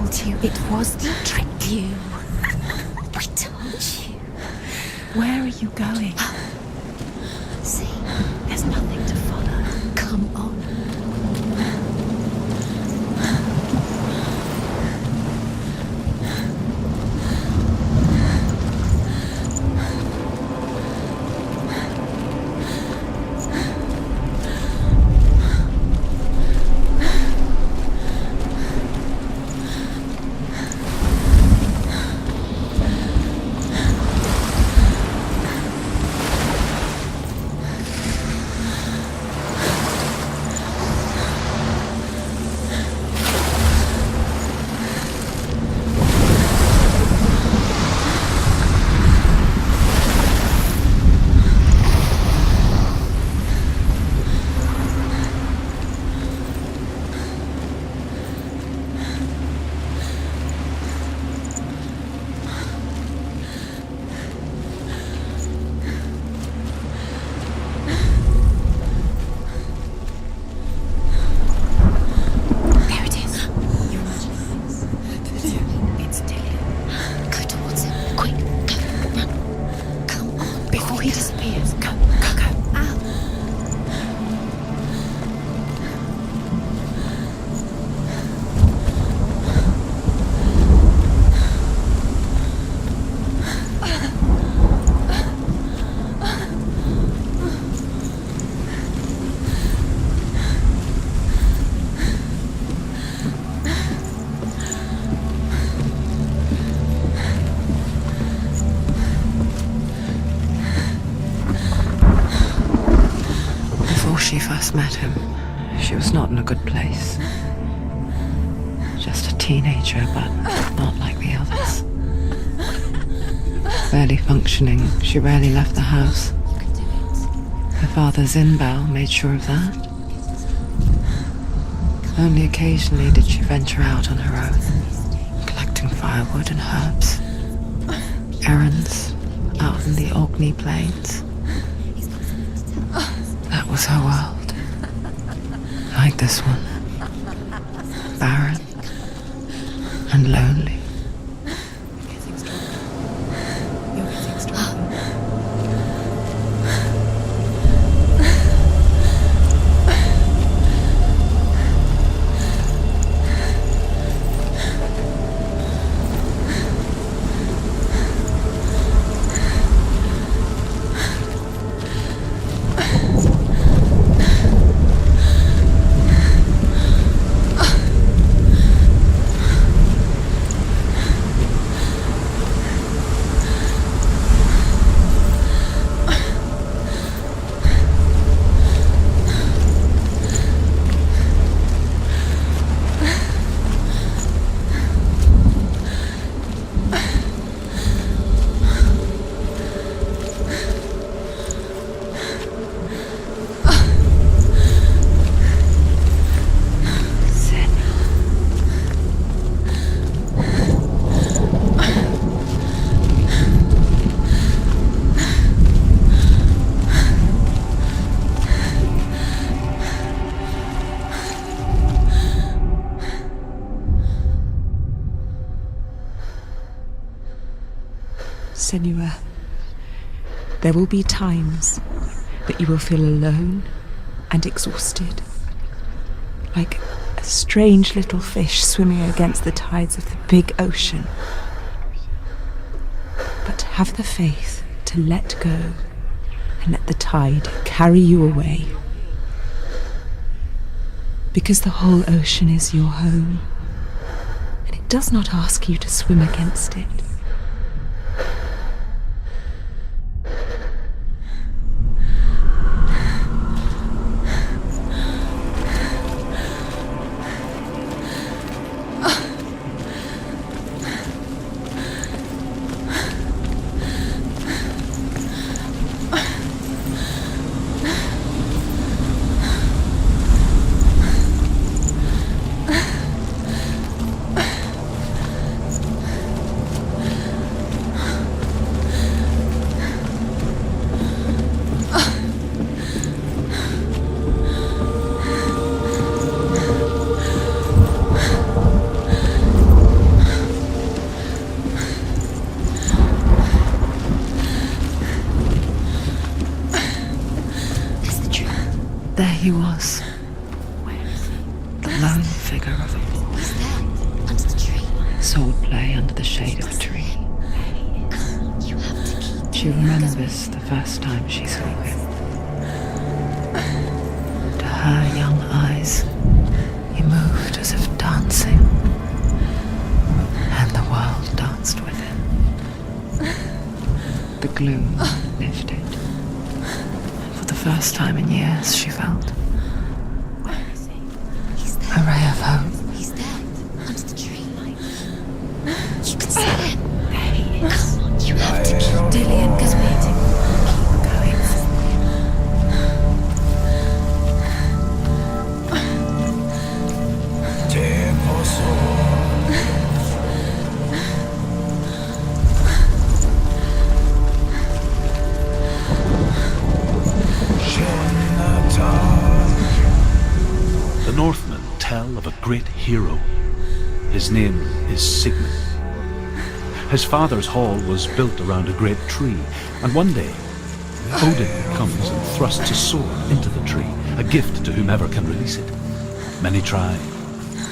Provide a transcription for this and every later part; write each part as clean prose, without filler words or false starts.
told you it was to trick you. I told you. Where are you going? See, There's nothing to follow. come on. She first met him, she was not in a good place. Just a teenager, but not like the others. Barely functioning, she rarely left the house. Her father Zinbao made sure of that. Only occasionally did she venture out on her own, collecting firewood and herbs. Errands out in the Orkney Plains. That was her world. Like this one. Barren and lonely. You're getting stronger. Senua, there will be times that you will feel alone and exhausted, like a strange little fish swimming against the tides of the big ocean. But have the faith to let go and let the tide carry you away. Because the whole ocean is your home, and it does not ask you to swim against it. swordplay under the shade of a tree. You have to keep She remembers the first time she saw him. To her young eyes, he moved as if dancing, and the world danced with him. The gloom lifted, and for the first time in years she felt a ray of hope. He's there, under the tree. You can see him. There he is. Come on, you have to keep Dillian, because keep going. The Northmen tell of a great hero. His name is Sigmund. His father's hall was built around a great tree, and one day Odin comes and thrusts a sword into the tree, a gift to whomever can release it. Many try,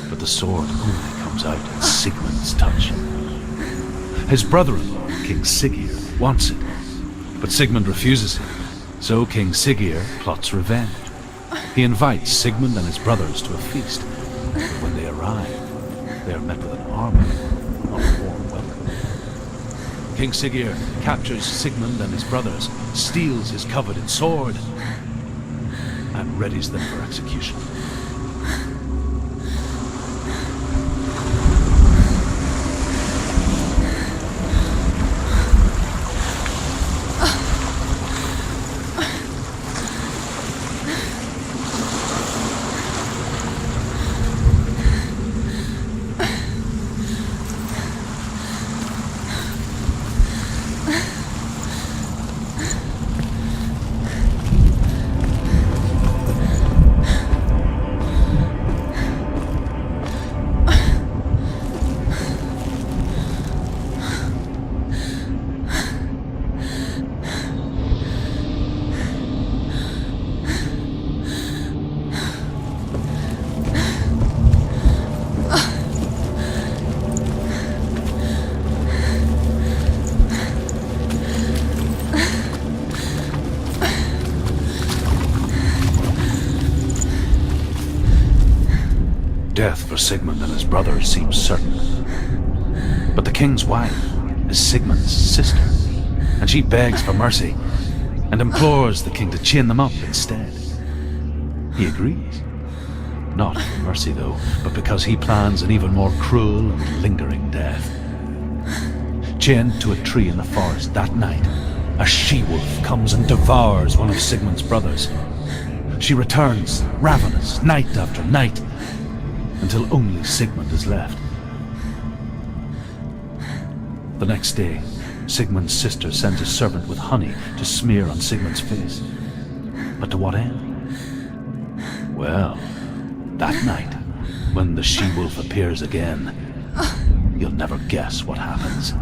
but the sword only comes out at Sigmund's touch. His brother-in-law, King Siggeir, wants it, but Sigmund refuses it, so King Siggeir plots revenge. He invites Sigmund and his brothers to a feast, but when they arrive, they are met with an army, not a warm welcome. King Siggeir captures Sigmund and his brothers, steals his coveted sword, and readies them for execution. Death for Sigmund and his brothers seems certain. But the king's wife is Sigmund's sister, and she begs for mercy and implores the king to chain them up instead. He agrees. Not for mercy, though, but because he plans an even more cruel and lingering death. Chained to a tree in the forest that night, a she-wolf comes and devours one of Sigmund's brothers. She returns, ravenous, night after night, until only Sigmund is left. The next day, Sigmund's sister sends a servant with honey to smear on Sigmund's face. But to what end? Well, that night, when the she-wolf appears again, you'll never guess what happens.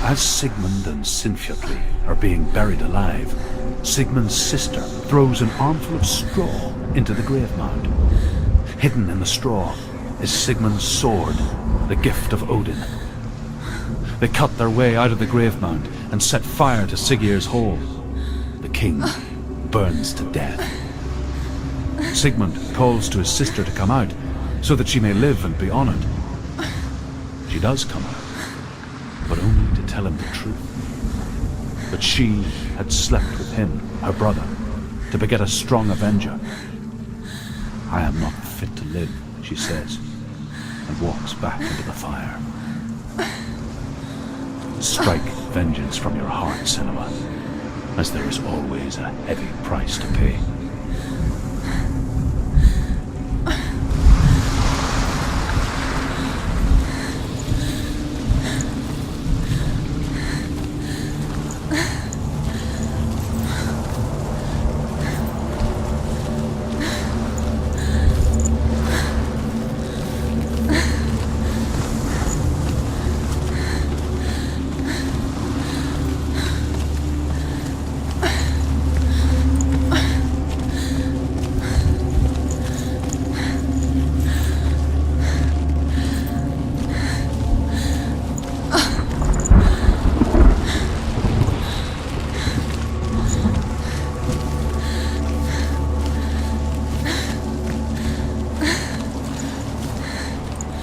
As Sigmund and Sinfjotli are being buried alive, Sigmund's sister throws an armful of straw into the grave mound. Hidden in the straw is Sigmund's sword, the gift of Odin. They cut their way out of the grave mound and set fire to Siggeir's hole. The king burns to death. Sigmund calls to his sister to come out so that she may live and be honored. She does come out, but only to tell him the truth. That she had slept with him, her brother, to beget a strong avenger. I am not fit to live, she says, and walks back into the fire. Strike vengeance from your heart, Senua, as there is always a heavy price to pay.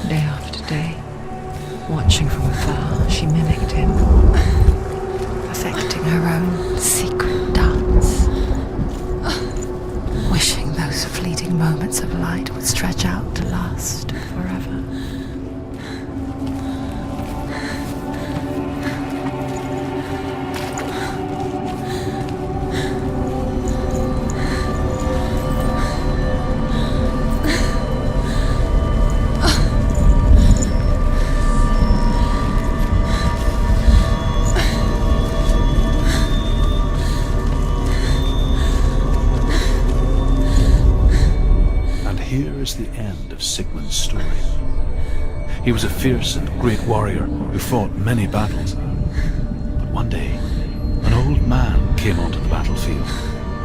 Day after day, watching from afar, she mimicked him, perfecting her own secret dance, wishing those fleeting moments of light would stretch out to last forever. Here is the end of Sigmund's story. He was a fierce and great warrior who fought many battles. But one day, an old man came onto the battlefield.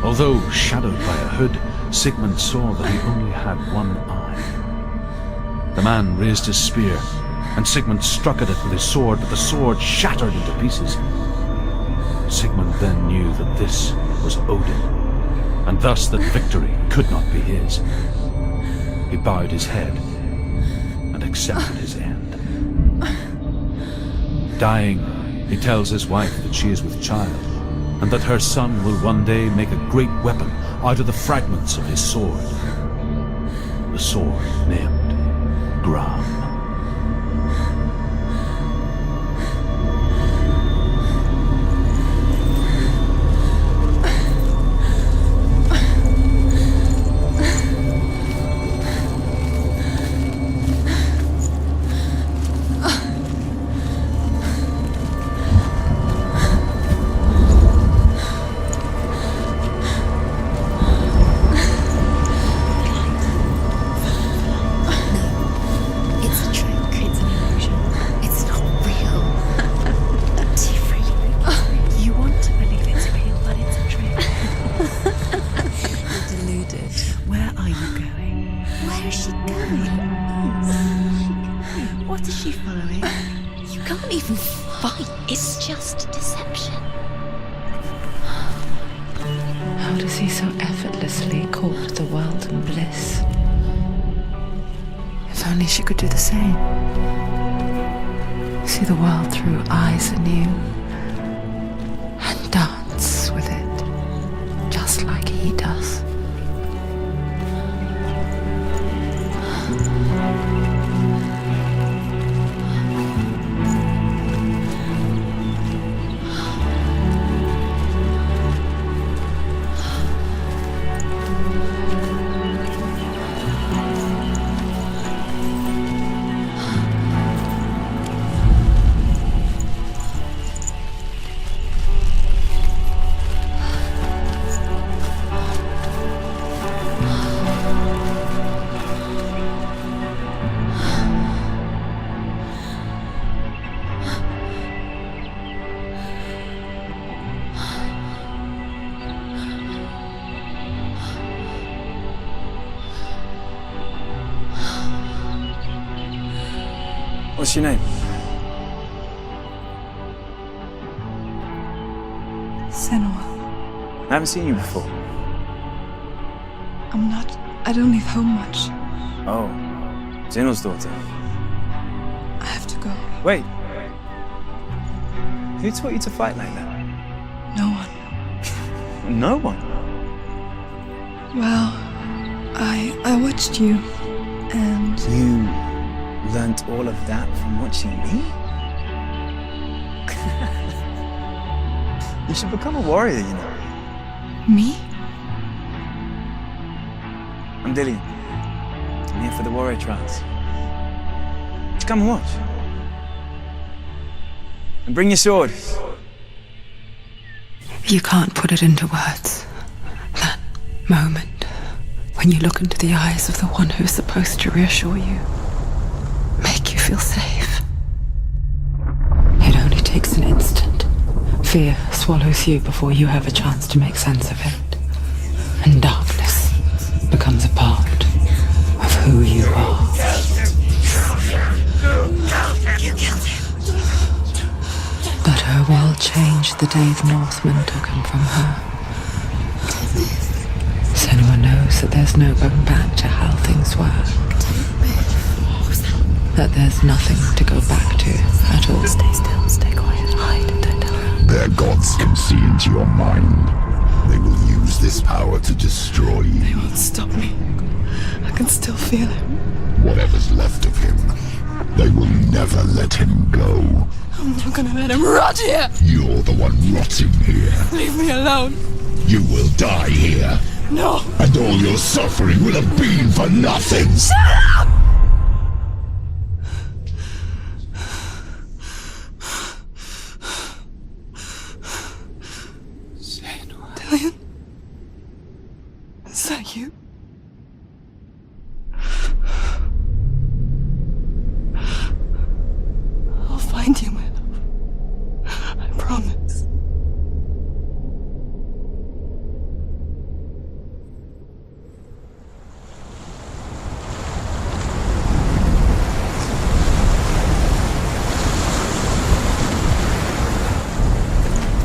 Although shadowed by a hood, Sigmund saw that he only had one eye. The man raised his spear, and Sigmund struck at it with his sword, but the sword shattered into pieces. Sigmund then knew that this was Odin, and thus that victory could not be his. He bowed his head and accepted his end. Dying, he tells his wife that she is with child, and that her son will one day make a great weapon out of the fragments of his sword. The sword named Gram. What is she following? You can't even fight. It's just deception. How does he so effortlessly court the world and bliss? If only she could do the same. See the world through eyes anew and dance with it, just like he does. What's your name? Senua. I haven't seen you before. I don't leave home much. Oh, Zenua's daughter. I have to go. Wait. Who taught you to fight like that? No one. No one? Well, I watched you, and You learnt all of that from watching me? You should become a warrior, you know. me? I'm Dillian. I'm here for the warrior trials. Just come and watch. And bring your sword. You can't put it into words. That moment when you look into the eyes of the one who's supposed to reassure you, make you feel safe. It only takes an instant. Fear swallows you before you have a chance to make sense of it. And darkness becomes a part of who you are. You killed him. But her world changed the day the Northmen took him from her. Senua knows that there's no going back to how things were. That there's nothing to go back to at all. Stay still, stay quiet, hide, don't tell her. Their gods can see into your mind. They will use this power to destroy They you. won't stop me. I can still feel him. Whatever's left of him, they will never let him go. I'm not gonna let him rot here. You're the one rotting here. Leave me alone. You will die here, No. and all your suffering will have been for nothing. Dillian? Is that you? I'll find you, my love. I promise.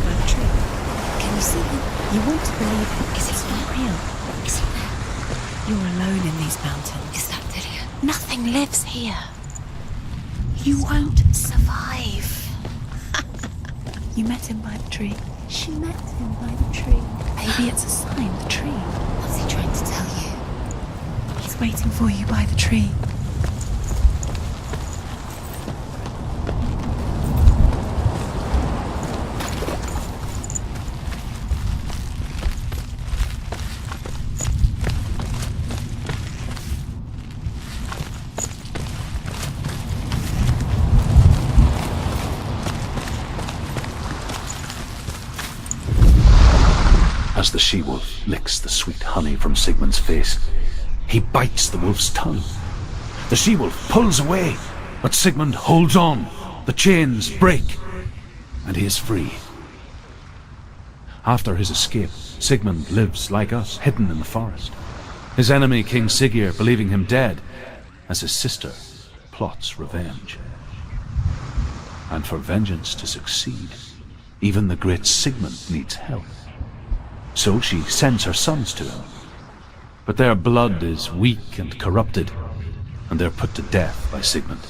Can you see him? You want to believe it. Is he It's not here? real. Is he there? You're alone in these mountains. Is that Dillian? Nothing lives here. You won't survive. You met him by the tree. She met him by the tree. Maybe it's a sign, the tree. What's he trying to tell you? He's waiting for you by the tree. As the she-wolf licks the sweet honey from Sigmund's face, he bites the wolf's tongue. The she-wolf pulls away, but Sigmund holds on. The chains break, and he is free. After his escape, Sigmund lives like us, hidden in the forest. His enemy, King Siggeir, believing him dead, as his sister plots revenge. And for vengeance to succeed, even the great Sigmund needs help. So she sends her sons to him. But their blood is weak and corrupted, and they're put to death by Sigmund.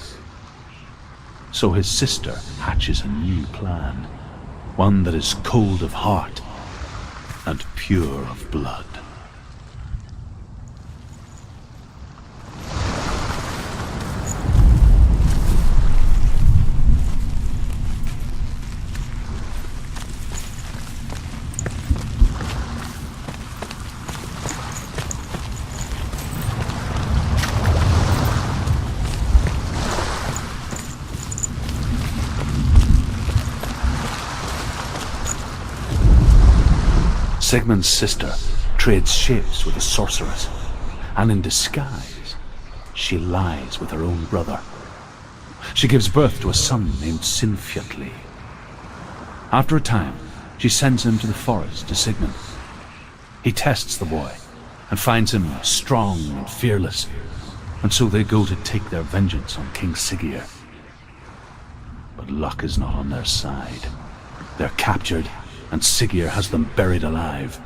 So his sister hatches a new plan, one that is cold of heart and pure of blood. Sigmund's sister trades shapes with a sorceress, and in disguise, she lies with her own brother. She gives birth to a son named Sinfjotli. After a time, she sends him to the forest to Sigmund. He tests the boy and finds him strong and fearless, and so they go to take their vengeance on King Siggeir. But luck is not on their side. They're captured, and Siggeir has them buried alive.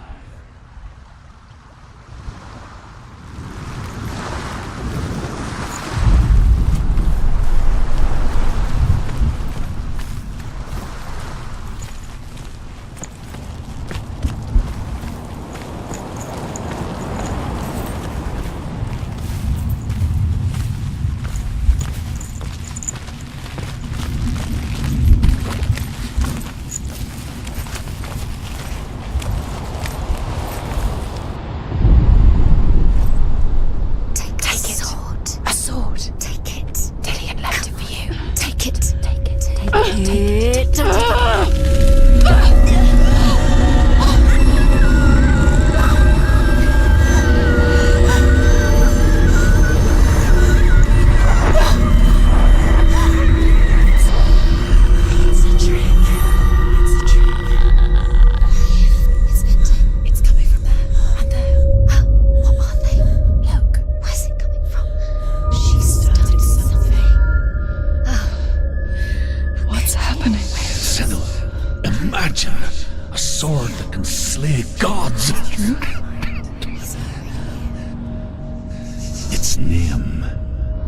Its name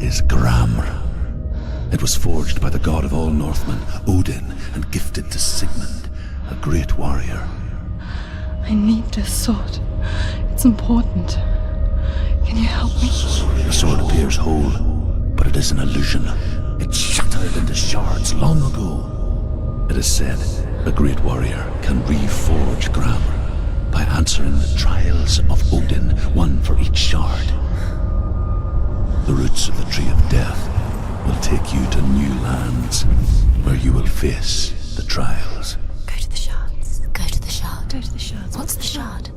is Gramr. It was forged by the god of all Northmen, Odin, and gifted to Sigmund, a great warrior. I need this sword. It's important. Can you help me? The sword appears whole, but it is an illusion. It shattered into shards long ago. It is said a great warrior can reforge Gramr by answering the trials of Odin, one for each shard. The roots of the Tree of Death will take you to new lands where you will face the trials. Go to the shards. Go to the shard. Go to the shards. What's the shard?